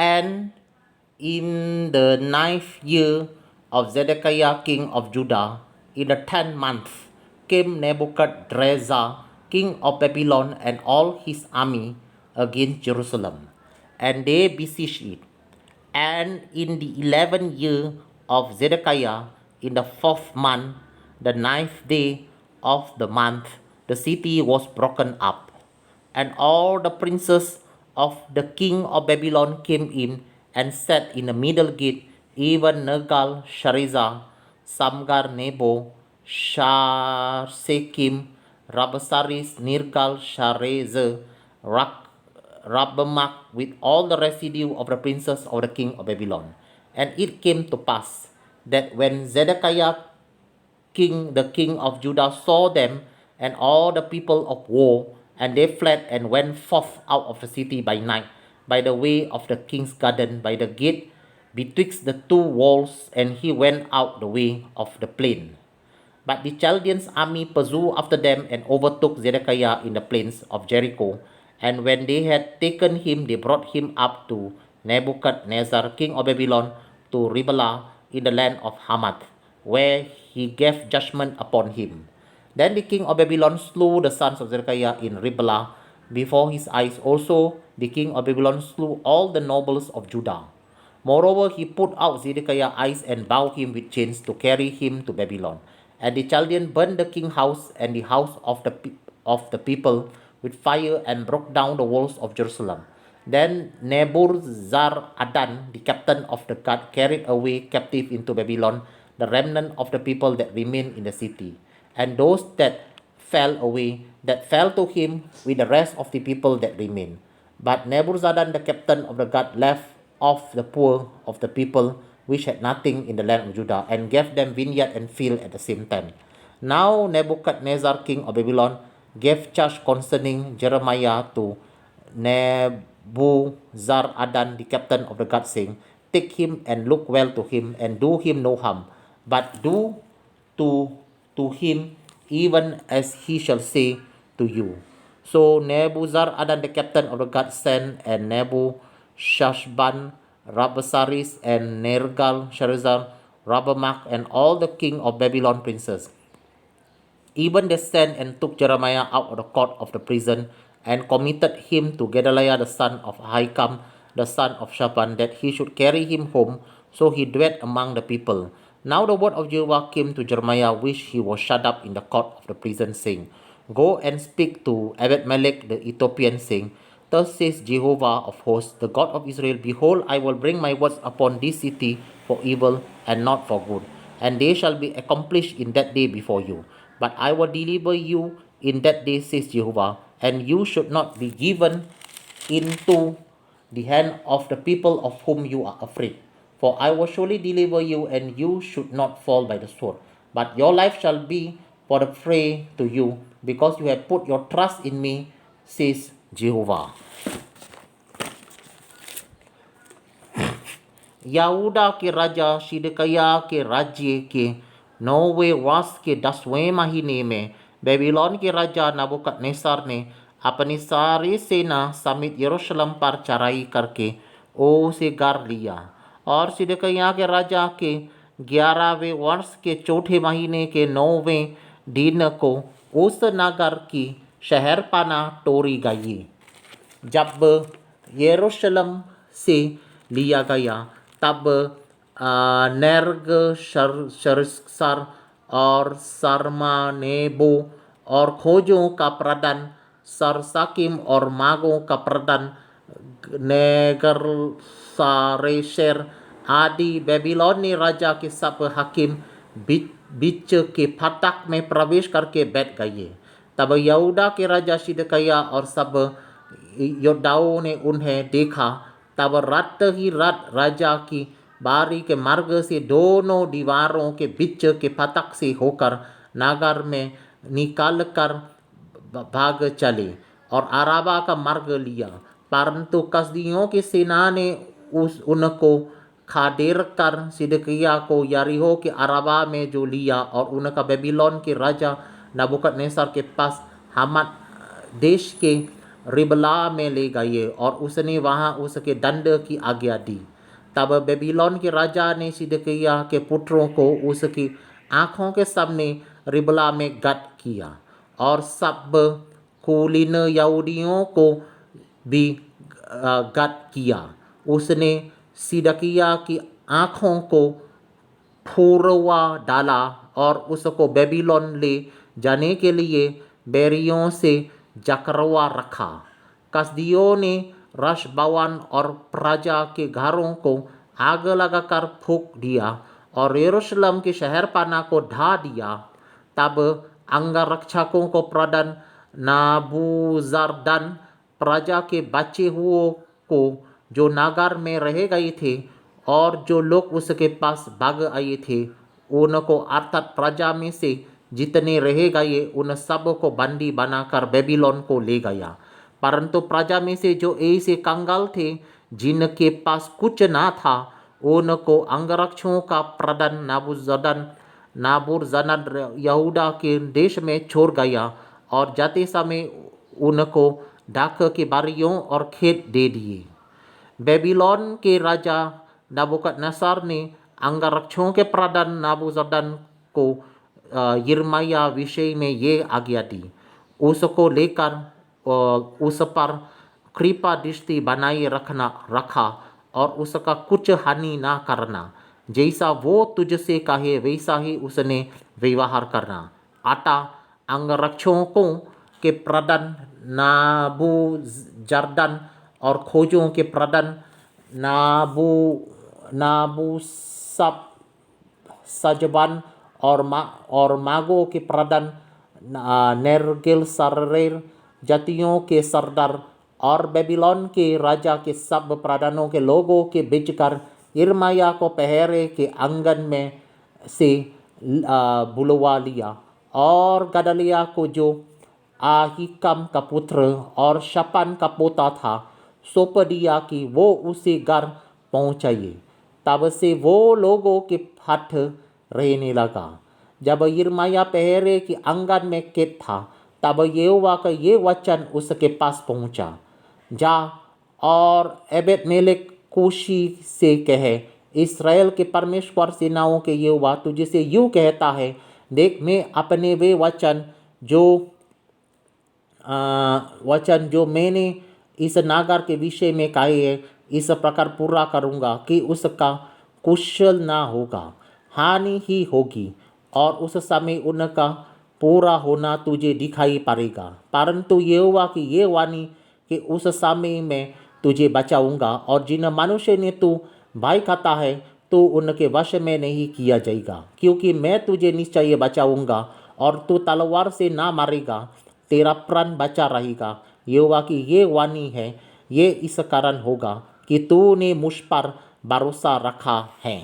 And in the ninth year of Zedekiah king of Judah, in the 10th month, came Nebuchadrezzar king of Babylon and all his army against Jerusalem, and they besieged it. And in the 11th year of Zedekiah, in the 4th month, the ninth day of the month, the city was broken up, and all the princes of the king of Babylon came in and sat in the middle gate, even Nergal Sharezer, Samgar Nebo, Sharsekim, Rabasaris, Nirgal Sharezer, Rabbamak, with all the residue of the princes of the king of Babylon. And it came to pass that when Zedekiah the king of Judah saw them and all the people of war, and they fled and went forth out of the city by night, by the way of the king's garden, by the gate betwixt the two walls, and he went out the way of the plain. But the Chaldeans' army pursued after them and overtook Zedekiah in the plains of Jericho. And when they had taken him, they brought him up to Nebuchadnezzar, king of Babylon, to Riblah in the land of Hamath, where he gave judgment upon him. Then the king of Babylon slew the sons of Zedekiah in Riblah before his eyes. Also, the king of Babylon slew all the nobles of Judah. Moreover, he put out Zedekiah's eyes and bound him with chains to carry him to Babylon. And the Chaldean burned the king's house and the house of the people with fire and broke down the walls of Jerusalem. Then Nebuchadnezzar, the captain of the guard, carried away captive into Babylon the remnant of the people that remained in the city, and those that fell away, that fell to him with the rest of the people that remained. But Nebuchadnezzar, the captain of the guard, left off the poor of the people which had nothing in the land of Judah, and gave them vineyard and field at the same time. Now Nebuchadnezzar, king of Babylon, gave charge concerning Jeremiah to Nebuzaradan, the captain of the guard, saying, Take him and look well to him, and do him no harm, but do to him even as he shall say to you. So Nebuzaradan, the captain of the guard, sent, and Nebushazban, Rabsaris, and Nergal Sharezer, Rabbamak, and all the king of Babylon princes. Even they sent and took Jeremiah out of the court of the prison, and committed him to Gedaliah the son of Ahikam, the son of Shaphan, that he should carry him home. So he dwelt among the people. Now the word of Jehovah came to Jeremiah, which he was shut up in the court of the prison, saying, Go and speak to Ebed-melech the Ethiopian, saying, Thus says Jehovah of hosts, the God of Israel, Behold, I will bring my words upon this city for evil and not for good, and they shall be accomplished in that day before you. But I will deliver you in that day, says Jehovah, and you should not be given into the hand of the people of whom you are afraid. For I will surely deliver you, and you should not fall by the sword. But your life shall be for the prey to you, because you have put your trust in me, says Jehovah. Yahuda ke raja Sidekaya ke राज्य के 9वें वर्ष के 10वें महीने में Babylon के राजा नबूकदनेस्सर ने अपनी सारी सेना समेत यरूशलेम पर चढ़ाई करके उसे घेर लिया। और सिदकिय्याह के राजा के 11वें वर्ष के चौथे महीने के 9वें दिन को उस नगर की शहरपनाह तोड़ी गई। जब यरूशलेम से लिया गया, तब नेर्गशर और सरमानेबो और खोजों का प्रधान सरसाकिम और मागों का प्रधान नेगरसारेशेर आदि बेबीलोनी राजा के सब हकीम बीच के फाटक में प्रवेश करके बैठ गए। तब यहूदा के राजा सिदकिय्याह और सब योद्धाओं ने उन्हें देखा। तब रात ही रात राजा की बारी के मार्ग से दोनों दीवारों के बीच के फाटक से होकर नगर में निकालकर भाग चले और अराबा का मार्ग लिया। परंतु कसदियों की सेना ने उनको खदेड़ कर सिदकिय्याह को यरीहो के अराबा में जो लिया और उनका बेबीलोन के राजा नबूकदनेस्सर के पास हमात देश के रिबला में ले गए और उसने वहाँ उसके दंड की आज्ञा दी। तब बेबीलोन के राजा ने सिदकिय्याह के पुत्रों को उसकी आँखों के सामने रिबला में गत किया और सब कुलीन यहूदियों को भी गत किया। उसने सिदकिय्याह की आँखों को फुरवा डाला और उसको बेबीलोन ले जाने के लिए बैरियों से जकरवा रखा। कसदियों ने राजभवन और प्रजा के घरों को आग लगाकर फूंक दिया और यरूशलेम के शहरपनाह को ढा दिया। तब अंगरक्षकों को प्रधान नाबूजरदान प्रजा के बचे हुओं को जो नगर में रह गए थे और जो लोग उसके पास भाग आए थे उनको अर्थात प्रजा में से जितने रह गए उन सब को बंदी बनाकर बेबीलोन को ले गया। परंतु प्रजा में से जो ऐसे कंगाल थे जिनके पास कुछ ना था उनको अंगरक्षकों का प्रधान नाबूजरदान यहूदा के देश में छोड़ गया और जाते समय उनको ढाक के बारियों और खेत दे दिए। बेबीलोन के राजा नबूकदनेस्सर ने अंगरक्षकों के प्रधान नाबूजरदान को यिर्मयाह विषय में ये आज्ञा दी, उसको लेकर उस पर कृपा दृष्टि बनाए रखा और उसका कुछ हानि ना करना। जैसा वो तुझसे कहे वैसा ही उसने व्यवहार करना। अंगरक्षकों के प्रधान नाबूजरदान और खोजों के प्रधान नाबूसज्बान और मागों के प्रधान नेर्गल-सरेर जातियों के सरदार और बेबीलोन के राजा के सब प्रधानों के लोगों के बीच कर यिर्मयाह को पहरे के आंगन में से बुलवा लिया और गदलिय्याह को जो आहीकम का पुत्र और शपान का पोता था सौंप दिया कि वो उसे घर पहुँचाए। तब से वो लोगों के हठ रहने लगा। जब यिर्मयाह पहरे के आंगन में कैद था तब यहोवा का ये वचन उसके पास पहुँचा, जा और एबेद-मेलेक कूशी से कहे, इस्राएल के परमेश्वर सेनाओं के यहोवा तुझसे यूँ कहता है, देख मैं अपने वे वचन जो मैंने इस नगर के विषय में कहे है इस प्रकार पूरा करूँगा कि उसका कुशल ना होगा, हानि ही होगी और उस समय उनका पूरा होना तुझे दिखाई पड़ेगा। परंतु यहोवा की ये वाणी कि उस समय में तुझे बचाऊंगा और जिन मनुष्य ने तू भय खाता है तो उनके वश में नहीं किया जाएगा, क्योंकि मैं तुझे निश्चय बचाऊंगा और तू तलवार से ना मारेगा, तेरा प्राण बचा रहेगा। यहोवा की ये वाणी है, ये इस कारण होगा कि तूने मुझ पर भरोसा रखा है।